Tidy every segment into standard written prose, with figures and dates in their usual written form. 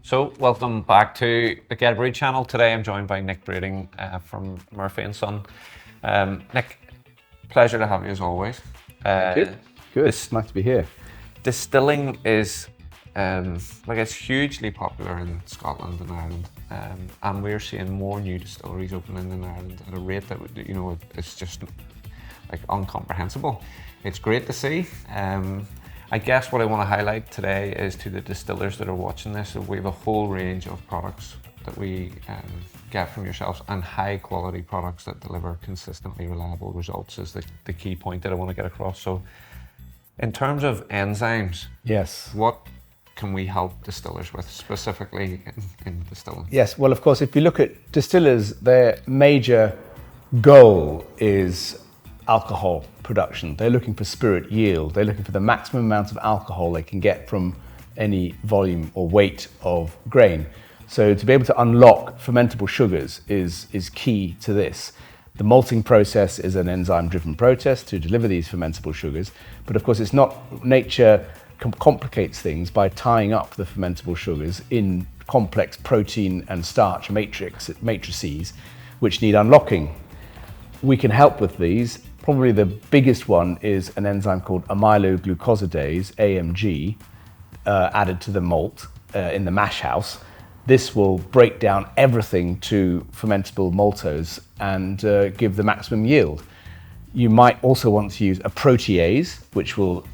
So, welcome back to the Geterbrewed channel. Today I'm joined by Nick Brewing from Murphy & Son. Nick, pleasure to have you as always. Good. Nice to be here. Distilling is it's hugely popular in Scotland and Ireland, and we're seeing more new distilleries opening in Ireland at a rate that it's just like incomprehensible. It's great to see. I guess what I want to highlight today is to the distillers that are watching this, that we have a whole range of products that we get from yourselves, and high quality products that deliver consistently reliable results is the key point that I want to get across. So in terms of enzymes, yes, what can we help distillers with specifically in distilling? Yes, well, of course, if you look at distillers, their major goal is alcohol production. They're looking for spirit yield. They're looking for the maximum amount of alcohol they can get from any volume or weight of grain. So to be able to unlock fermentable sugars is key to this. The malting process is an enzyme-driven process to deliver these fermentable sugars, but of course it's not, nature complicates things by tying up the fermentable sugars in complex protein and starch matrices, which need unlocking. We can help with these. Probably the biggest one is an enzyme called amyloglucosidase, AMG, added to the malt in the mash house. This will break down everything to fermentable maltose and give the maximum yield. You might also want to use a protease, which will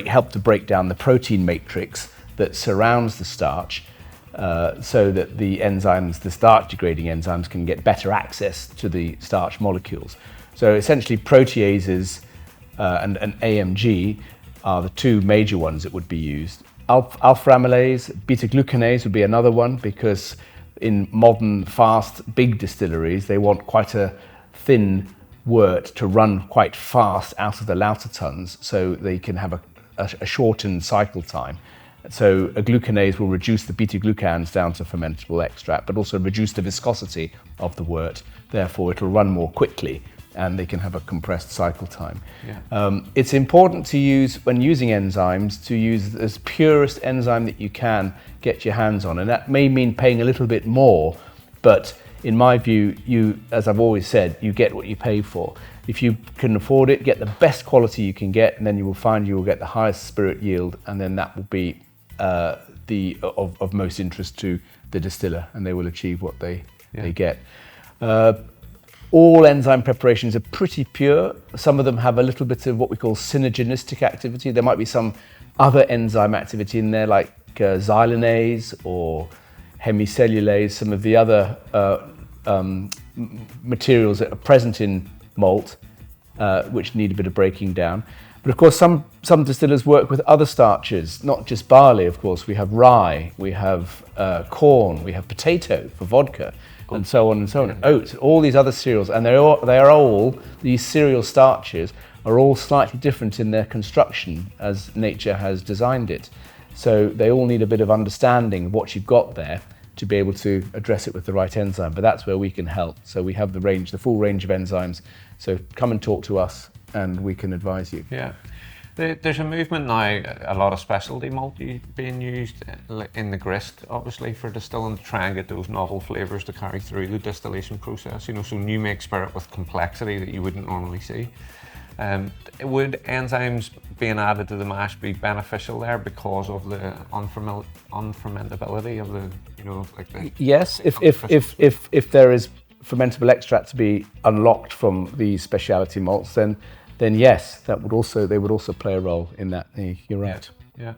help to break down the protein matrix that surrounds the starch, so that the enzymes, the starch degrading enzymes, can get better access to the starch molecules. So essentially proteases and AMG are the two major ones that would be used. Alpha amylase, beta glucanase would be another one, because in modern fast big distilleries they want quite a thin wort to run quite fast out of the lauter tons, so they can have a shortened cycle time. So a glucanase will reduce the beta glucans down to fermentable extract, but also reduce the viscosity of the wort. Therefore, it'll run more quickly, and they can have a compressed cycle time. Yeah. It's important to use, when using enzymes, to use as purest enzyme that you can get your hands on, and that may mean paying a little bit more, but in my view, you, as I've always said, you get what you pay for. If you can afford it, get the best quality you can get, and then you will find you will get the highest spirit yield, and then that will be of most interest to the distiller, and they will achieve what they get. All enzyme preparations are pretty pure. Some of them have a little bit of what we call synergistic activity. There might be some other enzyme activity in there, like xylanase or hemicellulase, some of the other materials that are present in malt, which need a bit of breaking down. But of course, some distillers work with other starches, not just barley, of course. We have rye, we have corn, we have potato for vodka, and so on and so on. Oats, all these other cereals, and these cereal starches are all slightly different in their construction as nature has designed it. So they all need a bit of understanding of what you've got there to be able to address it with the right enzyme. But that's where we can help. So we have the full range of enzymes. So come and talk to us, and we can advise you. Yeah. There's a movement now, a lot of specialty malt being used in the grist, obviously, for distilling, to try and get those novel flavours to carry through the distillation process. So new make spirit with complexity that you wouldn't normally see. Would enzymes being added to the mash be beneficial there because of the unfermentability of the, Yes, if there is fermentable extract to be unlocked from the speciality malts, then yes, they would also play a role in that. You're right. Yeah.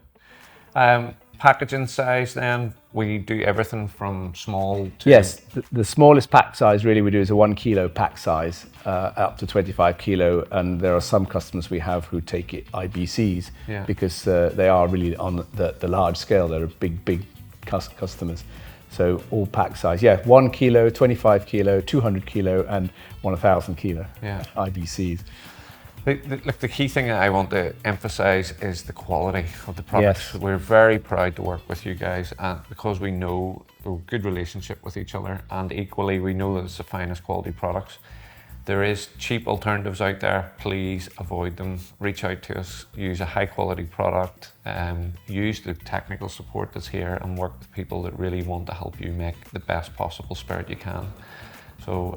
Packaging size, then we do everything from small to... Yes, the smallest pack size really we do is a 1 kilo pack size, up to 25 kilo, and there are some customers we have who take it IBCs, because they are really on the large scale. They're big customers. So all pack size, 1 kilo, 25 kilo, 200 kilo, and 1,000 kilo IBCs. The key thing I want to emphasise is the quality of the products. Yes. We're very proud to work with you guys, and because we know we're a good relationship with each other, and equally we know that it's the finest quality products. There is cheap alternatives out there. Please avoid them. Reach out to us. Use a high quality product. Use the technical support that's here, and work with people that really want to help you make the best possible spirit you can. So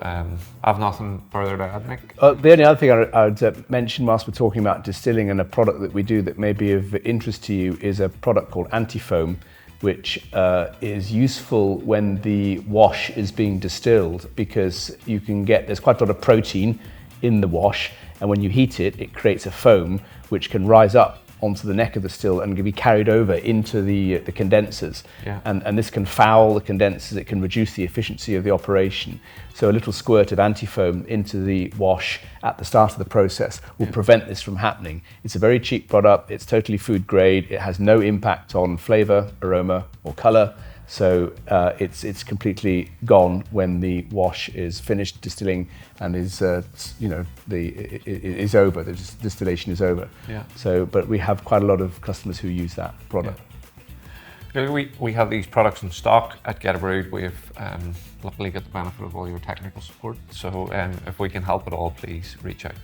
I've nothing further to add, Nick. The only other thing I would mention whilst we're talking about distilling, and a product that we do that may be of interest to you, is a product called anti-foam, which is useful when the wash is being distilled, because there's quite a lot of protein in the wash, and when you heat it, it creates a foam which can rise up onto the neck of the still and can be carried over into the condensers. Yeah. And this can foul the condensers, it can reduce the efficiency of the operation. So a little squirt of anti-foam into the wash at the start of the process will prevent this from happening. It's a very cheap product, it's totally food grade, it has no impact on flavour, aroma or colour. So it's completely gone when the wash is finished distilling and is is over. The distillation is over. Yeah. So, but we have quite a lot of customers who use that product. Yeah. We have these products in stock at Geterbrewed. We've luckily got the benefit of all your technical support. So if we can help at all, please reach out.